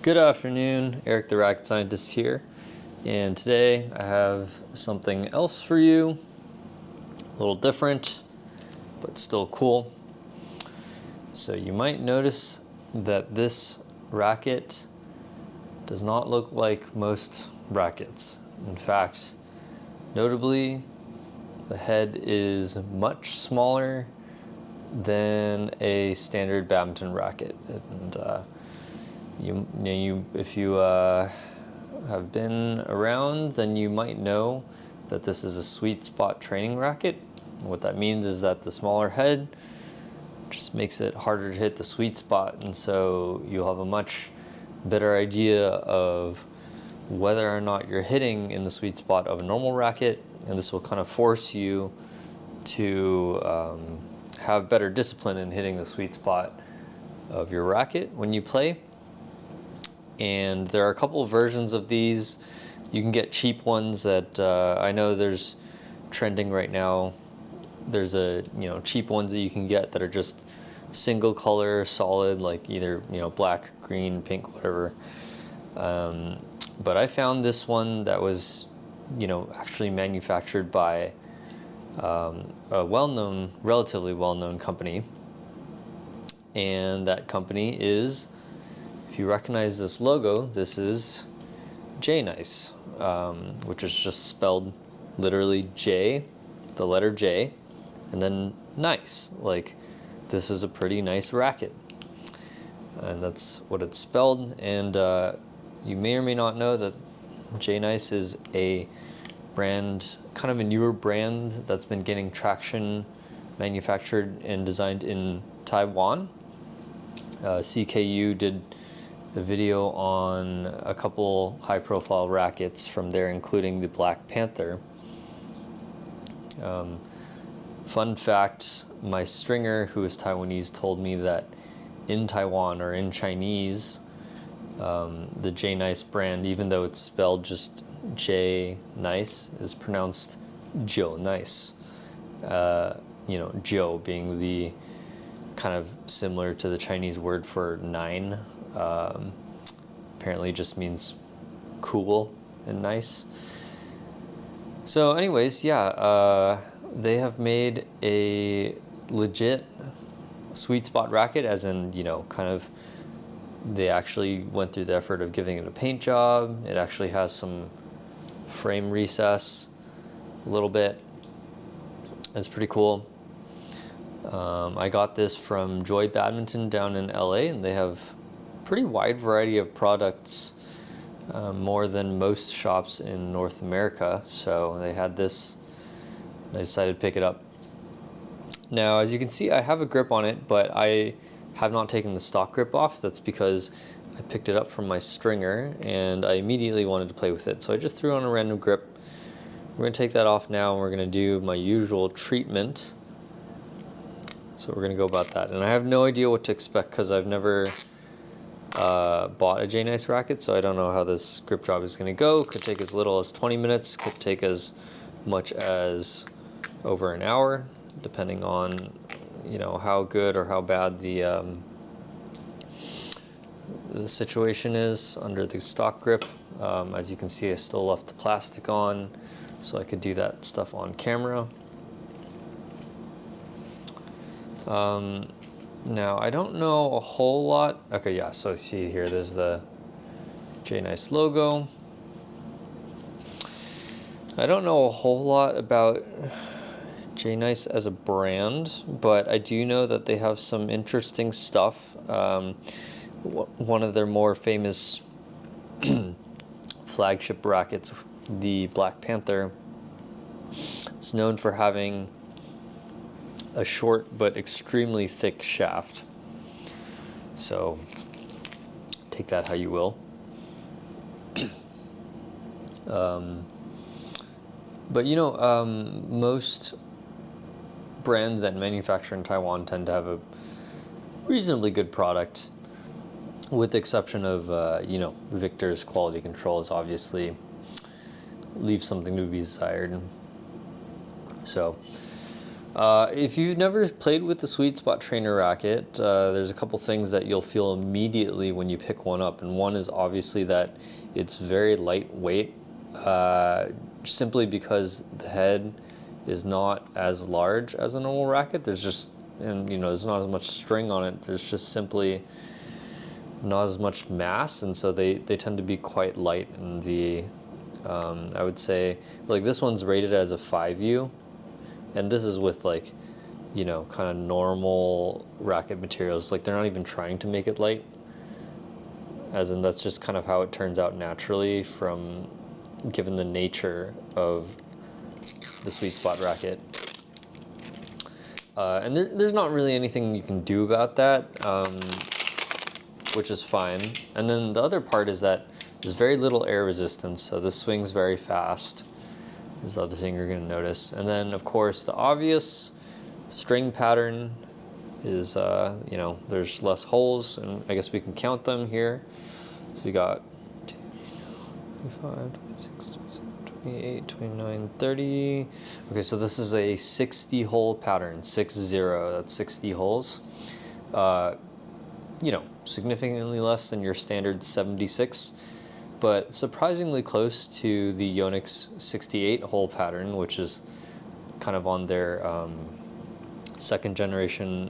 Good afternoon, Eric the Racket Scientist here, and today I have something else for you, a little different, but still cool. So you might notice that this racket does not look like most rackets. In fact, notably, the head is much smaller than a standard badminton racket. And if you have been around, then you might know that this is a sweet spot training racket. What that means is that the smaller head just makes it harder to hit the sweet spot, and so you'll have a much better idea of whether or not you're hitting in the sweet spot of a normal racket, and this will kind of force you to have better discipline in hitting the sweet spot of your racket when you play. And there are a couple of versions of these. You can get cheap ones that I know there's trending right now. There's cheap ones that you can get that are just single color, solid, like either black, green, pink, whatever. But I found this one that was actually manufactured by a relatively well-known company, and that company is, if you recognize this logo, this is Jnice, which is just spelled literally J, the letter J, and then nice, like this is a pretty nice racket, and that's what it's spelled. And you may or may not know that Jnice is a brand, kind of a newer brand that's been getting traction, manufactured and designed in Taiwan. CKU did a video on a couple high-profile rackets from there, including the Black Panther. Fun fact, my stringer, who is Taiwanese, told me that in Taiwan, or in Chinese, the Jnice brand, even though it's spelled just J nice, is pronounced Jiu nice. Jiu being the kind of similar to the Chinese word for 9. Apparently just means cool and nice. So anyways, yeah, they have made a legit sweet spot racket, as in, kind of, they actually went through the effort of giving it a paint job. It actually has some frame recess a little bit. It's pretty cool. I got this from Joy Badminton down in LA, and they have a pretty wide variety of products, more than most shops in North America. So they had this, and I decided to pick it up. Now, as you can see, I have a grip on it, but I have not taken the stock grip off. That's because I picked it up from my stringer and I immediately wanted to play with it. So I just threw on a random grip. We're gonna take that off now, and we're gonna do my usual treatment. So we're gonna go about that. And I have no idea what to expect because I've never bought a Jnice racket, so I don't know how this grip job is gonna go. Could take as little as 20 minutes, could take as much as over an hour, depending on how good or how bad the situation is under the stock grip. As you can see, I still left the plastic on, so I could do that stuff on camera. Now, I don't know a whole lot. Okay, yeah, so see here, there's the Jnice logo. I don't know a whole lot about Jnice as a brand, but I do know that they have some interesting stuff. One of their more famous flagship rackets, the Black Panther, is known for having a short but extremely thick shaft. So take that how you will. But most brands that manufacture in Taiwan tend to have a reasonably good product, with the exception of Victor's quality controls obviously leave something to be desired. So If you've never played with the Sweet Spot Trainer racket, there's a couple things that you'll feel immediately when you pick one up, and one is obviously that it's very lightweight, simply because the head is not as large as a normal racket. There's just, and there's not as much string on it. There's just simply not as much mass, and so they tend to be quite light. And I would say, like, this one's rated as a 5U. And this is with, like, kind of normal racket materials. Like, they're not even trying to make it light. As in, that's just kind of how it turns out naturally from, given the nature of the Sweet Spot racket. And there's not really anything you can do about that, which is fine. And then the other part is that there's very little air resistance, so this swings very fast. Is the other thing you're going to notice. And then, of course, the obvious string pattern is, there's less holes, and I guess we can count them here. So we got 2, 25, 26, 27, 28, 29, 30. Okay, so this is a 60 hole pattern, 60, that's 60 holes. Significantly less than your standard 76. But surprisingly close to the Jnice 68 hole pattern, which is kind of on their second generation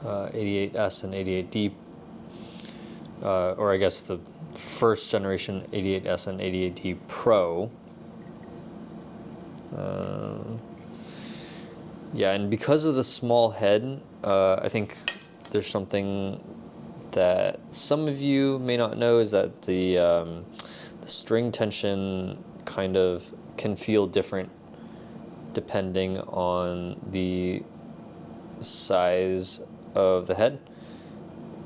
88S and 88D, or I guess the first generation 88S and 88D Pro. Yeah, and because of the small head, I think there's something that some of you may not know, is that the string tension kind of can feel different depending on the size of the head.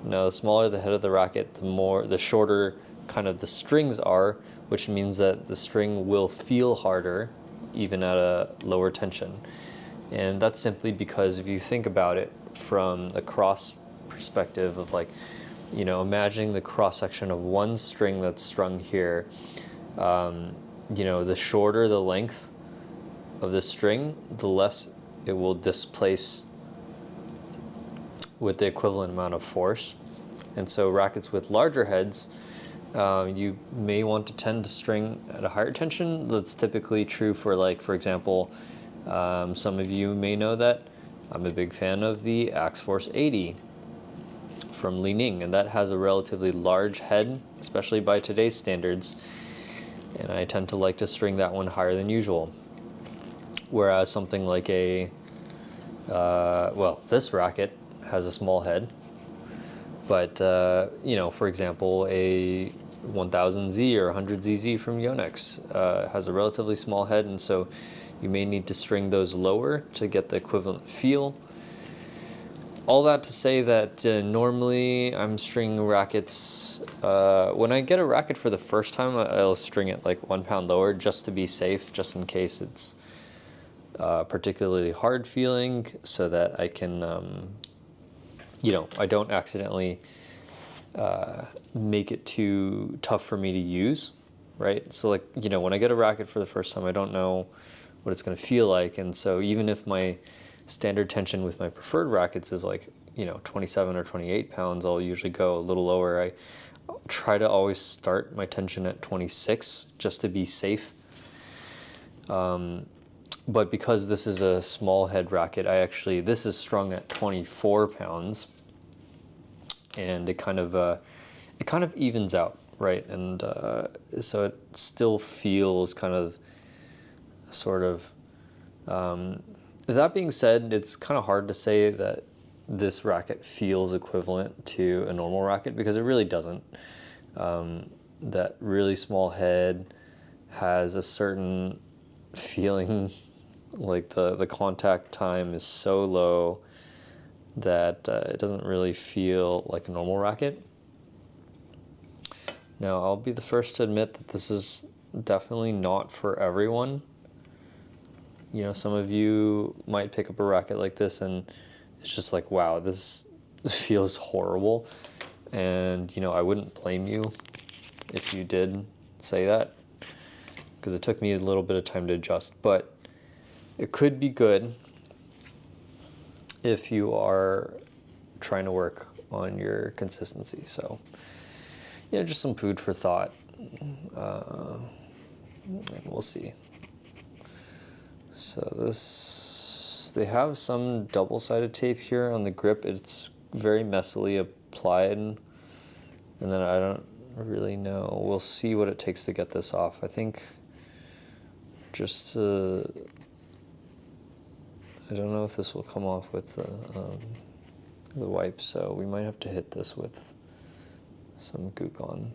Now, the smaller the head of the racket, the shorter kind of the strings are, which means that the string will feel harder even at a lower tension. And that's simply because if you think about it from the cross perspective of, like, imagining the cross section of one string that's strung here, the shorter the length of the string, the less it will displace with the equivalent amount of force. And so rackets with larger heads, you may want to tend to string at a higher tension. That's typically true for, like, for example, some of you may know that I'm a big fan of the Axe Force 80 from Li-Ning, and that has a relatively large head, especially by today's standards, and I tend to like to string that one higher than usual. Whereas something like this racket has a small head, but for example, a 1000Z or 100ZZ from Jnice has a relatively small head, and so you may need to string those lower to get the equivalent feel. All that to say that normally I'm stringing rackets, when I get a racket for the first time, I'll string it like 1 pound lower just to be safe, just in case it's particularly hard feeling, so that I can, I don't accidentally make it too tough for me to use, right? So, like, when I get a racket for the first time, I don't know what it's going to feel like, and so even if my standard tension with my preferred rackets is like 27 or 28 pounds, I'll usually go a little lower. I try to always start my tension at 26 just to be safe. But because this is a small head racket, this is strung at 24 pounds, and it kind of evens out, right? And so it still feels kind of sort of. That being said, it's kind of hard to say that this racket feels equivalent to a normal racket, because it really doesn't. That really small head has a certain feeling, like the contact time is so low that it doesn't really feel like a normal racket. Now, I'll be the first to admit that this is definitely not for everyone. Some of you might pick up a racket like this and it's just like, wow, this feels horrible. And, I wouldn't blame you if you did say that, because it took me a little bit of time to adjust. But it could be good if you are trying to work on your consistency. So, yeah, just some food for thought. And we'll see. So this, they have some double-sided tape here on the grip. It's very messily applied, and then I don't really know. We'll see what it takes to get this off. I think just to, I don't know if this will come off with the wipe, so we might have to hit this with some Goo Gone,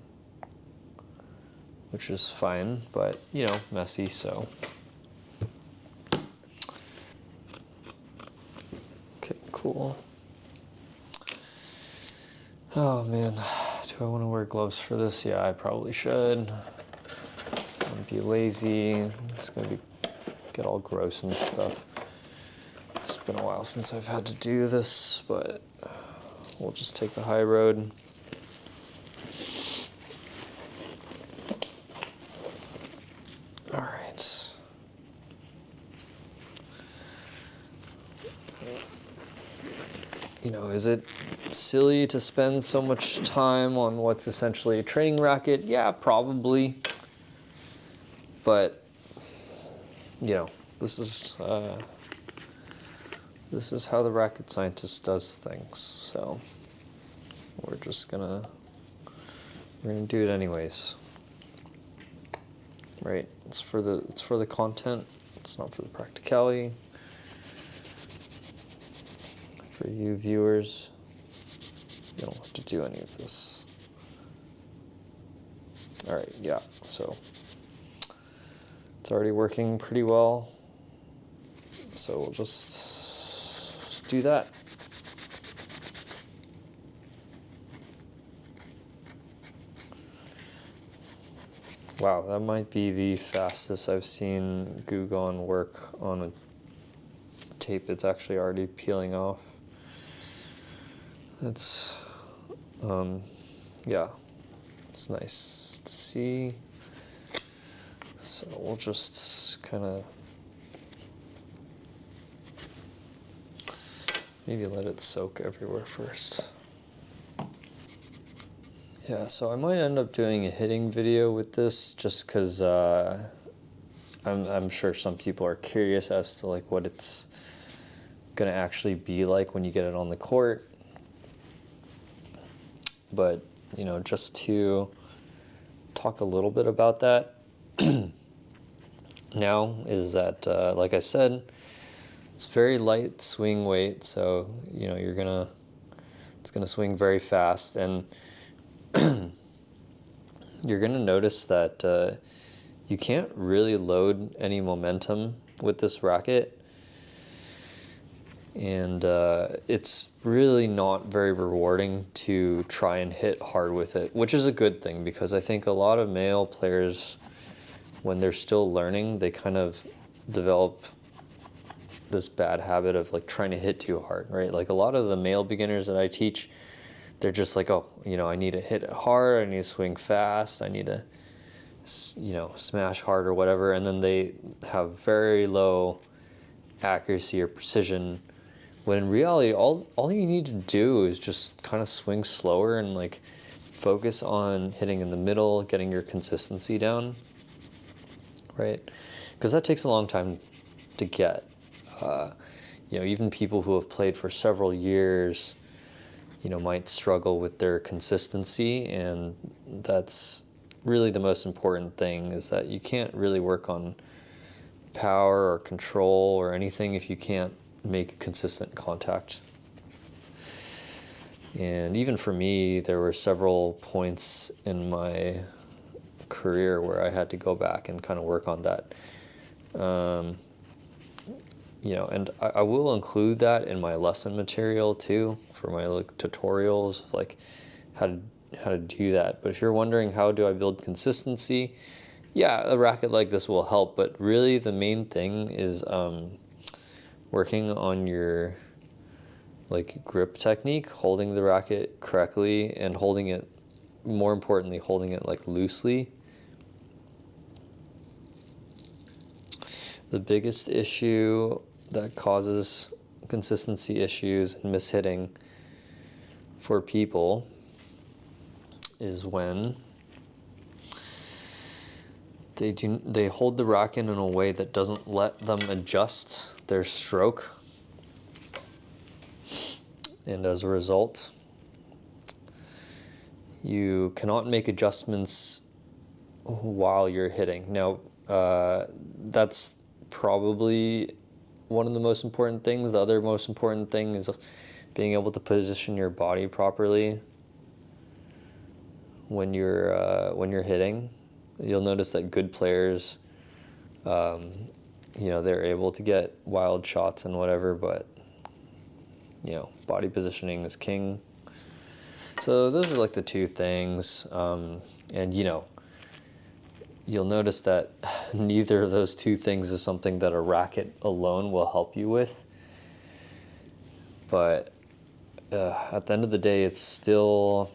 which is fine, but you know, messy, so. Okay, cool. Oh man, do I want to wear gloves for this? Yeah, I probably should. Don't be lazy. It's gonna get all gross and stuff. It's been a while since I've had to do this, but we'll just take the high road. All right. You know, is it silly to spend so much time on what's essentially a training racket? Yeah, probably. But, you know, this is how the racket scientist does things. So we're gonna do it anyways. Right? It's for the content. It's not for the practicality. For you viewers, you don't have to do any of this. All right, yeah, so it's already working pretty well. So we'll just do that. Wow, that might be the fastest I've seen Goo Gone work on a tape that's actually already peeling off. That's, yeah, it's nice to see. So we'll just kind of maybe let it soak everywhere first. Yeah, so I might end up doing a hitting video with this just because I'm sure some people are curious as to like what it's gonna actually be like when you get it on the court. But, you know, just to talk a little bit about that now is that, like I said, it's very light swing weight, so, you know, it's gonna swing very fast, and you're gonna notice that you can't really load any momentum with this racket. And it's really not very rewarding to try and hit hard with it, which is a good thing, because I think a lot of male players, when they're still learning, they kind of develop this bad habit of like trying to hit too hard, right? Like a lot of the male beginners that I teach, they're just like, oh, you know, I need to hit it hard, I need to swing fast, I need to, you know, smash hard or whatever, and then they have very low accuracy or precision. When in reality, all you need to do is just kind of swing slower and like focus on hitting in the middle, getting your consistency down, right? Because that takes a long time to get. You know, even people who have played for several years, you know, might struggle with their consistency, and that's really the most important thing, is that you can't really work on power or control or anything if you can't make consistent contact. And even for me, there were several points in my career where I had to go back and kind of work on that. You know, and I will include that in my lesson material too, for my like tutorials, like how to do that. But if you're wondering how do I build consistency, yeah, a racket like this will help, but really the main thing is working on your like grip technique, holding the racket correctly, and holding it, more importantly, holding it like loosely. The biggest issue that causes consistency issues and mishitting for people is when they hold the racket in a way that doesn't let them adjust their stroke, and as a result, you cannot make adjustments while you're hitting. Now, that's probably one of the most important things. The other most important thing is being able to position your body properly when you're hitting. You'll notice that good players, they're able to get wild shots and whatever, but body positioning is king. So those are like the two things, and you'll notice that neither of those two things is something that a racket alone will help you with. But at the end of the day, it's still,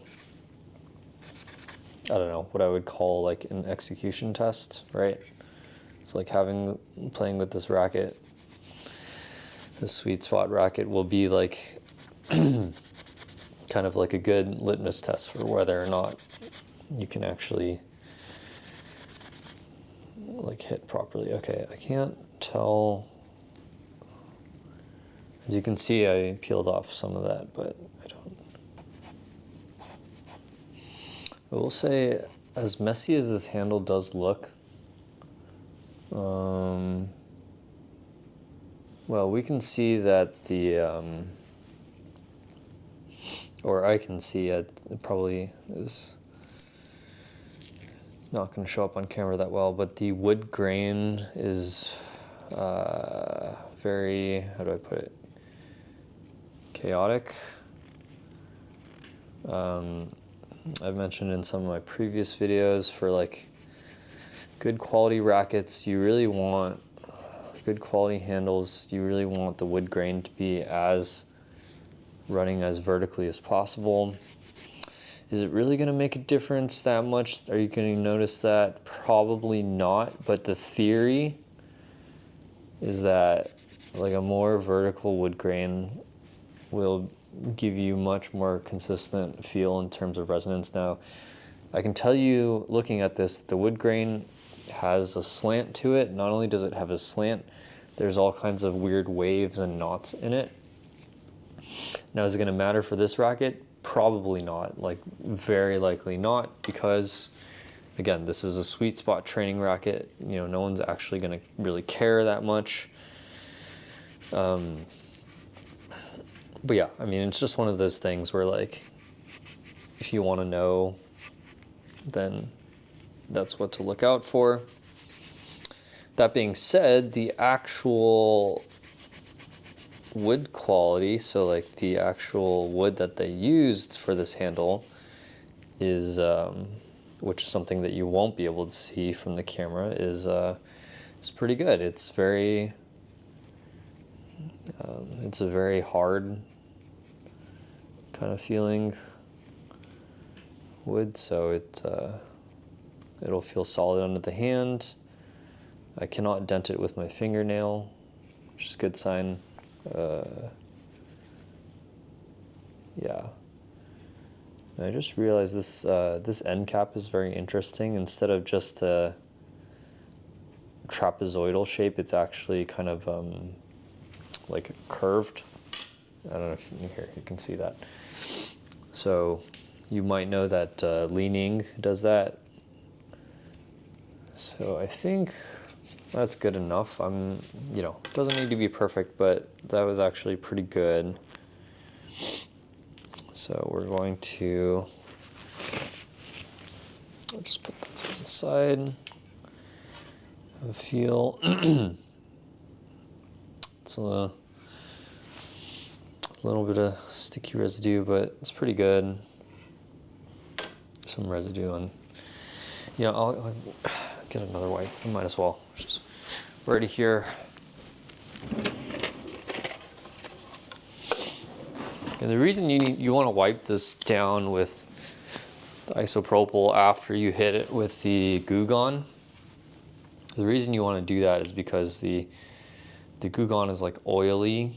I don't know, what I would call like an execution test, right? It's like playing with this racket. The sweet spot racket will be like kind of like a good litmus test for whether or not you can actually like hit properly. Okay, I can't tell. As you can see, I peeled off some of that, but I don't. I will say, as messy as this handle does look, well, we can see that or I can see it probably is not going to show up on camera that well, but the wood grain is very, how do I put it, chaotic. I've mentioned in some of my previous videos, for like good quality rackets, you really want good quality handles, you really want the wood grain to be running as vertically as possible. Is it really going to make a difference that much? Are you going to notice that? Probably not, but the theory is that like a more vertical wood grain will give you much more consistent feel in terms of resonance. Now, I can tell you, looking at this, the wood grain has a slant to it. Not only does it have a slant, there's all kinds of weird waves and knots in it. Now, is it going to matter for this racket? Probably not, like very likely not, because again, this is a sweet spot training racket. No one's actually going to really care that much. But yeah, I mean, it's just one of those things where like, if you want to know, then that's what to look out for. That being said, the actual wood quality, so like the actual wood that they used for this handle is, which is something that you won't be able to see from the camera, is pretty good. It's very, it's a very hard kind of feeling wood, so it'll feel solid under the hand. I cannot dent it with my fingernail, which is a good sign. Yeah. I just realized this end cap is very interesting. Instead of just a trapezoidal shape, it's actually kind of like curved. I don't know if you can see that. So you might know that leaning does that. So I think that's good enough. Doesn't need to be perfect, but that was actually pretty good. So we're going to, I'll just put that to the side. Have a feel. It's a little bit of sticky residue, but it's pretty good. Some residue on. Yeah, I'll get another wipe. I might as well. Just already here. And the reason you want to wipe this down with the isopropyl after you hit it with the Goo Gone, the reason you want to do that is because the Goo Gone is like oily,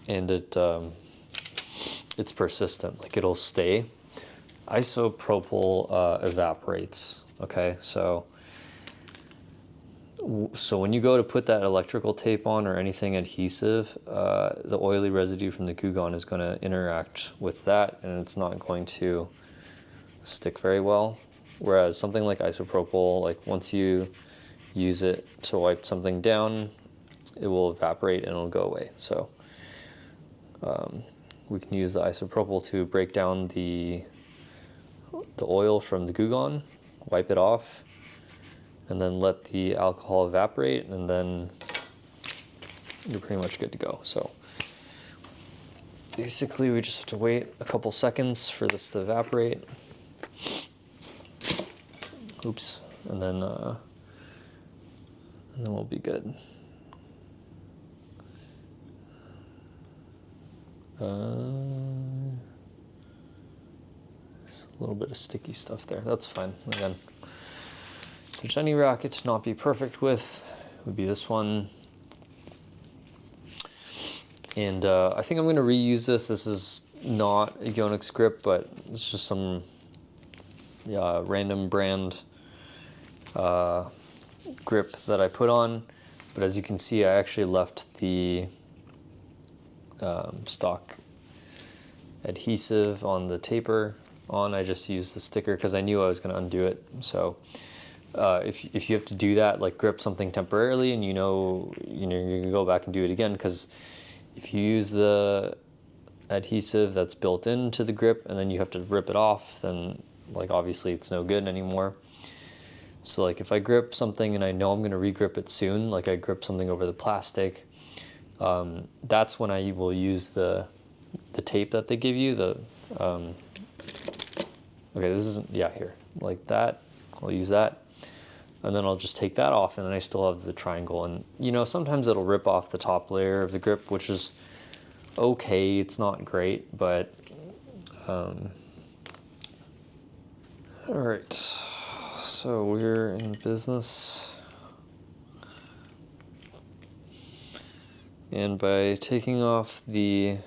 and it's persistent, like it'll stay. Isopropyl evaporates, okay? So when you go to put that electrical tape on or anything adhesive, the oily residue from the Goo Gone is going to interact with that, and it's not going to stick very well. Whereas something like isopropyl, like once you use it to wipe something down, it will evaporate and it'll go away. So we can use the isopropyl to break down the oil from the Goo Gone, wipe it off, and then let the alcohol evaporate, and then you're pretty much good to go. So basically we just have to wait a couple seconds for this to evaporate. Oops. And then we'll be good. A little bit of sticky stuff there. That's fine. Again, if there's any racket to not be perfect with, it would be this one. And I think I'm going to reuse this. This is not a Yonex grip, but it's just some random brand grip that I put on. But as you can see, I actually left the stock adhesive on the taper on. I just used the sticker because I knew I was going to undo it. So if you have to do that, like grip something temporarily, and you know you're going to go back and do it again, because if you use the adhesive that's built into the grip and then you have to rip it off, then like obviously it's no good anymore. So like if I grip something and I know I'm going to regrip it soon, like I grip something over the plastic, that's when I will use the tape that they give you. Okay, this isn't, here, like that. I'll use that, and then I'll just take that off, and then I still have the triangle. And you know, sometimes it'll rip off the top layer of the grip, which is okay. It's not great, but all right. So we're in business, and by taking off the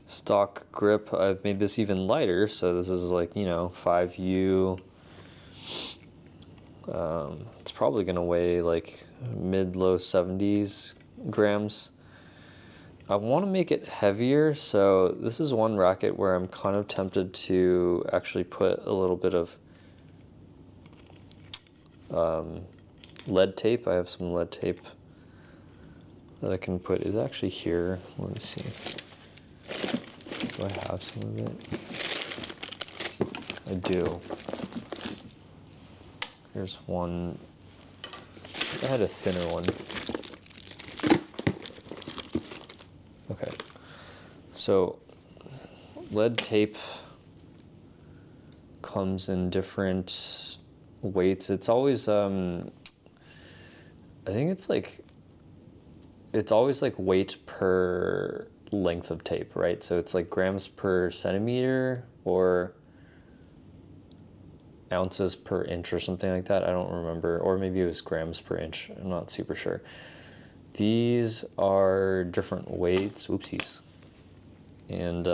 stock grip, I've made this even lighter. So this is like, 5U. It's probably gonna weigh like mid-low 70s grams. I want to make it heavier, so this is one racket where I'm kind of tempted to actually put a little bit of lead tape. I have some lead tape that I can put. Is actually here. Let me see. Do I have some of it? I do. Here's one. I had a thinner one. Okay. So lead tape comes in different weights. It's always I think it's always like weight per length of tape, right? So it's like grams per centimeter or ounces per inch or something like that. I don't remember, or maybe it was grams per inch. I'm not super sure. These are different weights. Oopsies. And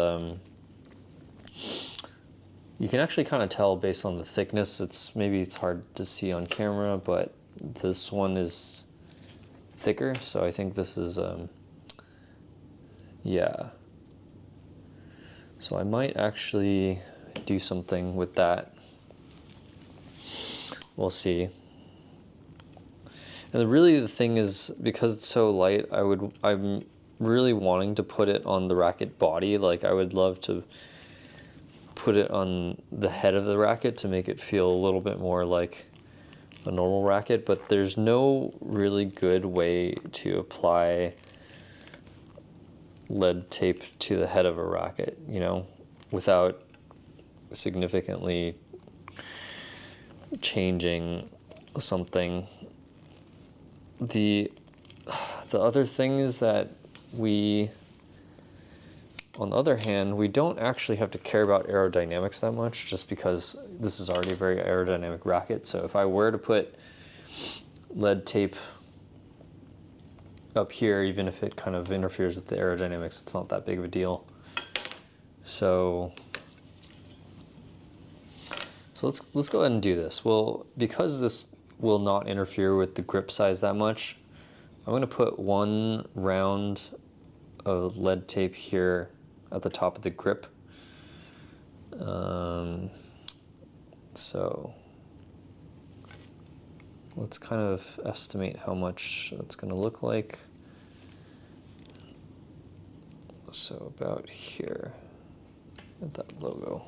you can actually kind of tell based on the thickness. Maybe it's hard to see on camera, but this one is thicker, so I think this is so I might actually do something with that. We'll see. And really the thing is, because it's so light, I'm really wanting to put it on the racket body. Like I would love to put it on the head of the racket to make it feel a little bit more like a normal racket, but there's no really good way to apply lead tape to the head of a racket, without significantly changing something. The other thing is that on the other hand, we don't actually have to care about aerodynamics that much, just because this is already a very aerodynamic racket. So if I were to put lead tape up here, even if it kind of interferes with the aerodynamics, it's not that big of a deal. So let's go ahead and do this. Well, because this will not interfere with the grip size that much, I'm going to put one round of lead tape here at the top of the grip. So let's kind of estimate how much that's going to look like. So about here at that logo.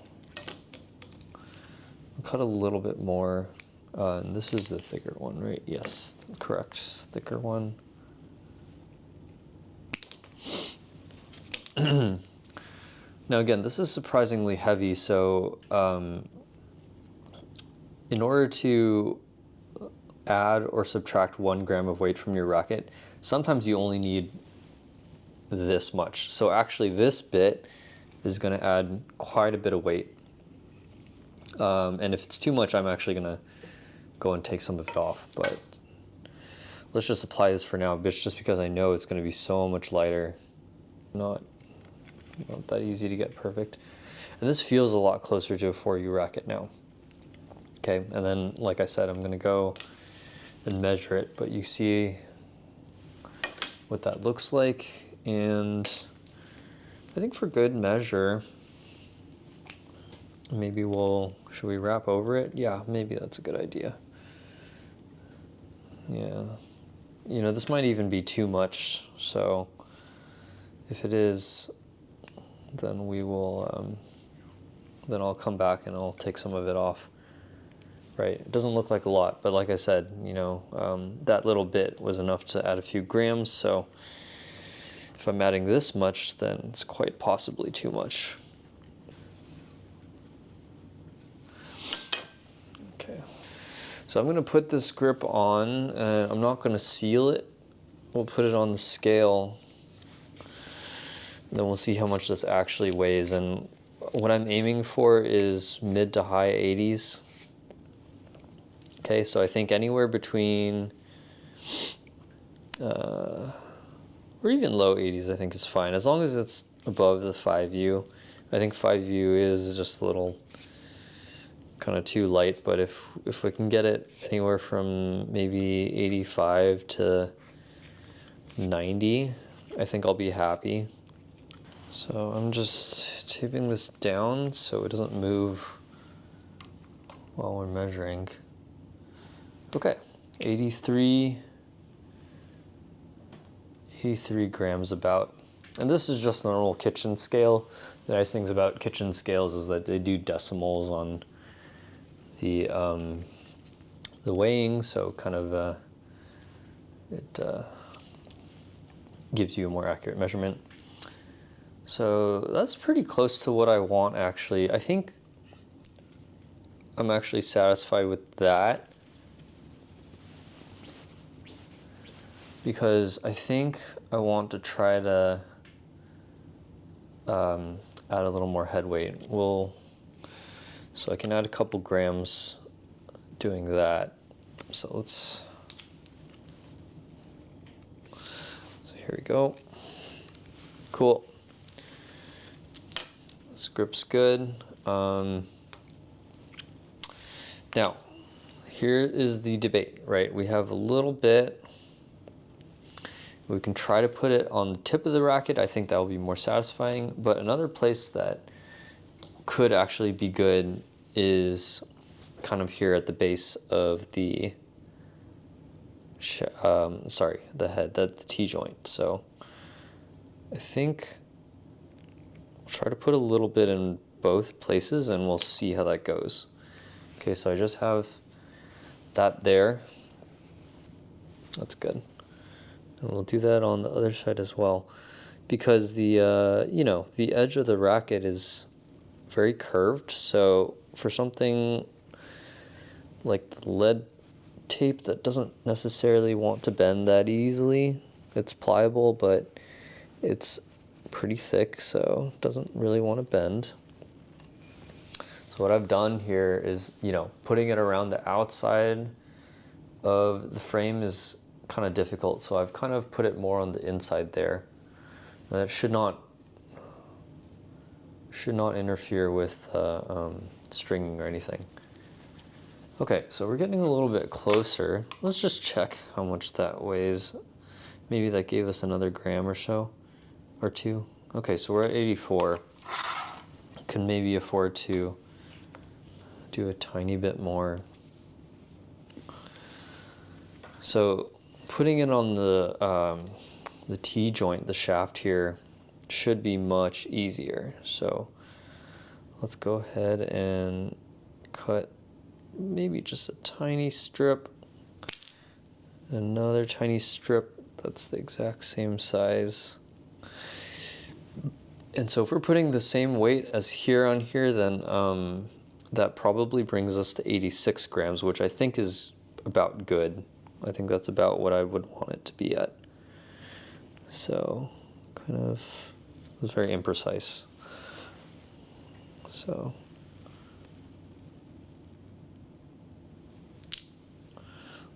I'll cut a little bit more. And this is the thicker one, right? Yes, correct. Thicker one. Now again, this is surprisingly heavy, so in order to add or subtract 1 gram of weight from your racket, sometimes you only need this much. So actually this bit is going to add quite a bit of weight. And if it's too much, I'm actually going to go and take some of it off. But let's just apply this for now, just because I know it's going to be so much lighter. Not that easy to get perfect. And this feels a lot closer to a 4U racket now. Okay, and then like I said, I'm going to go and measure it, but you see what that looks like. And I think for good measure, maybe should we wrap over it? Yeah, maybe that's a good idea. Yeah, you know, this might even be too much, so if it is, then we will, then I'll come back and I'll take some of it off. Right, it doesn't look like a lot, but like I said, you know, that little bit was enough to add a few grams, so if I'm adding this much, then it's quite possibly too much. Okay, so I'm going to put this grip on, and I'm not going to seal it. We'll put it on the scale, and then we'll see how much this actually weighs, and what I'm aiming for is mid to high 80s. Okay, so I think anywhere between, or even low 80s I think is fine, as long as it's above the 5U. I think 5U is just a little kind of too light, but if we can get it anywhere from maybe 85 to 90, I think I'll be happy. So I'm just taping this down so it doesn't move while we're measuring. Okay, 83 grams about. And this is just a normal kitchen scale. The nice things about kitchen scales is that they do decimals on the weighing, so kind of it gives you a more accurate measurement. So that's pretty close to what I want, actually. I think I'm actually satisfied with that, because I think I want to try to add a little more head weight. So I can add a couple grams doing that. So here we go. Cool. This grip's good. Now, here is the debate, right? We have a little bit. We can try to put it on the tip of the racket. I think that will be more satisfying. But another place that could actually be good is kind of here at the base of the, the head, the T-joint. So I think I'll try to put a little bit in both places and we'll see how that goes. Okay, so I just have that there. That's good. And we'll do that on the other side as well, because the you know, the edge of the racket is very curved. So for something like the lead tape that doesn't necessarily want to bend that easily, it's pliable, but it's pretty thick, so it doesn't really want to bend. So what I've done here is, you know, putting it around the outside of the frame is kind of difficult, so I've kind of put it more on the inside there. And that should not interfere with stringing or anything. Okay, so we're getting a little bit closer. Let's just check how much that weighs. Maybe that gave us another gram or so, or two. Okay, so we're at 84. Can maybe afford to do a tiny bit more. So putting it on the T joint, the shaft here, should be much easier. So let's go ahead and cut maybe just a tiny strip, another tiny strip that's the exact same size. And so if we're putting the same weight as here on here, then that probably brings us to 86 grams, which I think is about good. I think that's about what I would want it to be at. So kind of, it was very imprecise. So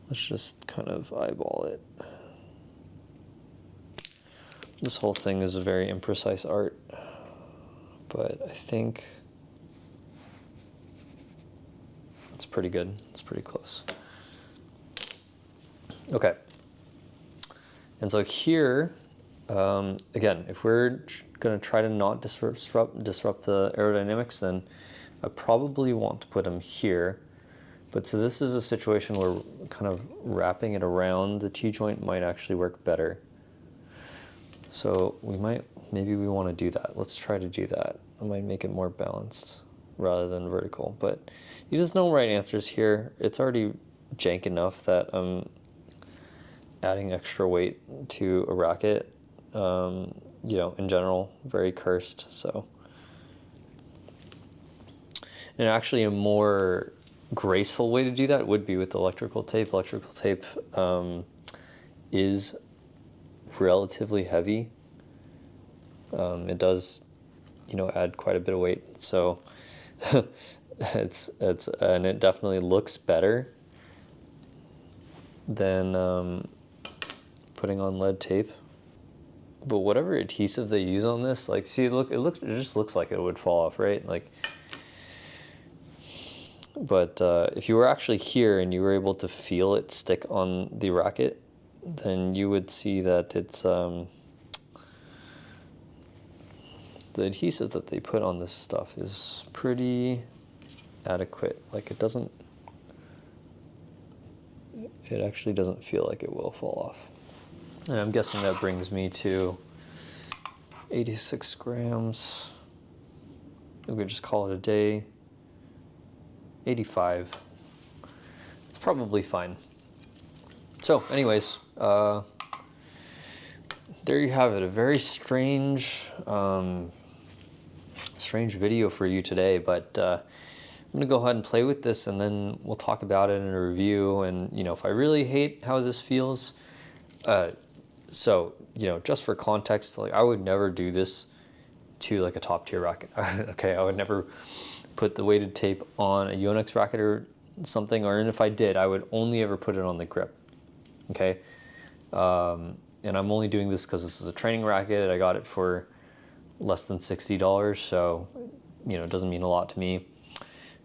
let's just kind of eyeball it. This whole thing is a very imprecise art, but I think it's pretty good. It's pretty close. Okay. And so here, again, if we're going to try to not disrupt the aerodynamics, then I probably want to put them here. But so this is a situation where kind of wrapping it around the T-joint might actually work better. So maybe we want to do that. Let's try to do that. I might make it more balanced rather than vertical. But there's no right answers here. It's already jank enough that adding extra weight to a racket, you know, in general, very cursed. So, and actually a more graceful way to do that would be with electrical tape. Electrical tape is relatively heavy. It does, you know, add quite a bit of weight. So and it definitely looks better than putting on lead tape. But whatever adhesive they use on this, like, see, look, it just looks like it would fall off, right? Like, but if you were actually here and you were able to feel it stick on the racket, then you would see that it's the adhesive that they put on this stuff is pretty adequate. Like, it actually doesn't feel like it will fall off. And I'm guessing that brings me to 86 grams. We could just call it a day. 85. It's probably fine. So anyways, there you have it. A very strange video for you today, but I'm gonna go ahead and play with this, and then we'll talk about it in a review. And you know, if I really hate how this feels, so you know, just for context, like, I would never do this to like a top tier racket. Okay, I would never put the weighted tape on a Yonex racket or something, or and if I did, I would only ever put it on the grip. Okay, and I'm only doing this because this is a training racket. I got it for less than $60, so you know, it doesn't mean a lot to me.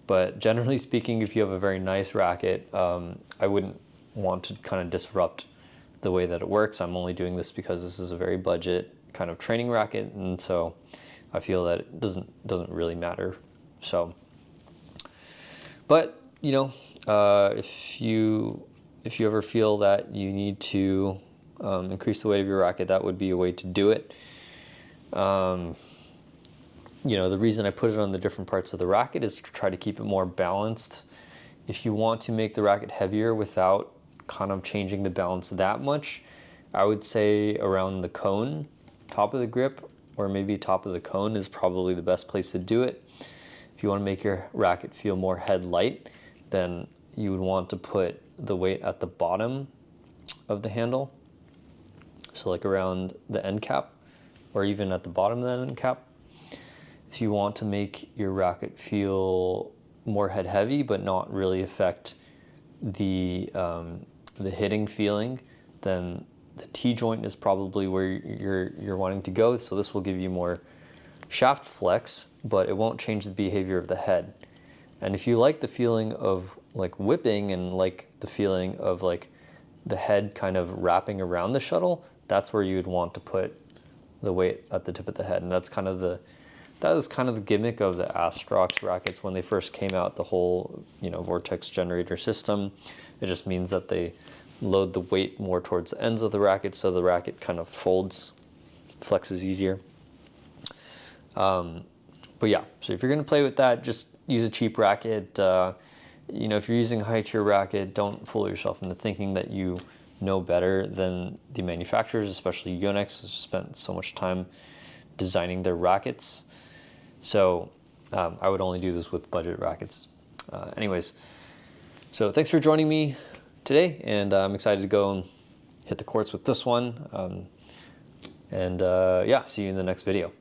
But generally speaking, if you have a very nice racket, I wouldn't want to kind of disrupt the way that it works. I'm only doing this because this is a very budget kind of training racket, and so I feel that it doesn't really matter. So, but you know, if you ever feel that you need to increase the weight of your racket, that would be a way to do it. You know, the reason I put it on the different parts of the racket is to try to keep it more balanced. If you want to make the racket heavier without kind of changing the balance that much, I would say around the cone, top of the grip, or maybe top of the cone is probably the best place to do it. If you want to make your racket feel more head light, then you would want to put the weight at the bottom of the handle. So like around the end cap, or even at the bottom of the end cap. If you want to make your racket feel more head heavy, but not really affect the hitting feeling, then the T-joint is probably where you're wanting to go. So this will give you more shaft flex, but it won't change the behavior of the head. And if you like the feeling of like whipping and like the feeling of like the head kind of wrapping around the shuttle, that's where you would want to put the weight at the tip of the head. And that is kind of the gimmick of the Astrox rackets when they first came out, the whole, vortex generator system. It just means that they load the weight more towards the ends of the racket, so the racket kind of flexes easier. But yeah, so if you're gonna play with that, just use a cheap racket. If you're using a high-tier racket, don't fool yourself into thinking that you know better than the manufacturers, especially Yonex has spent so much time designing their rackets. So I would only do this with budget rackets. Anyways, so thanks for joining me today, and I'm excited to go and hit the courts with this one. Yeah, see you in the next video.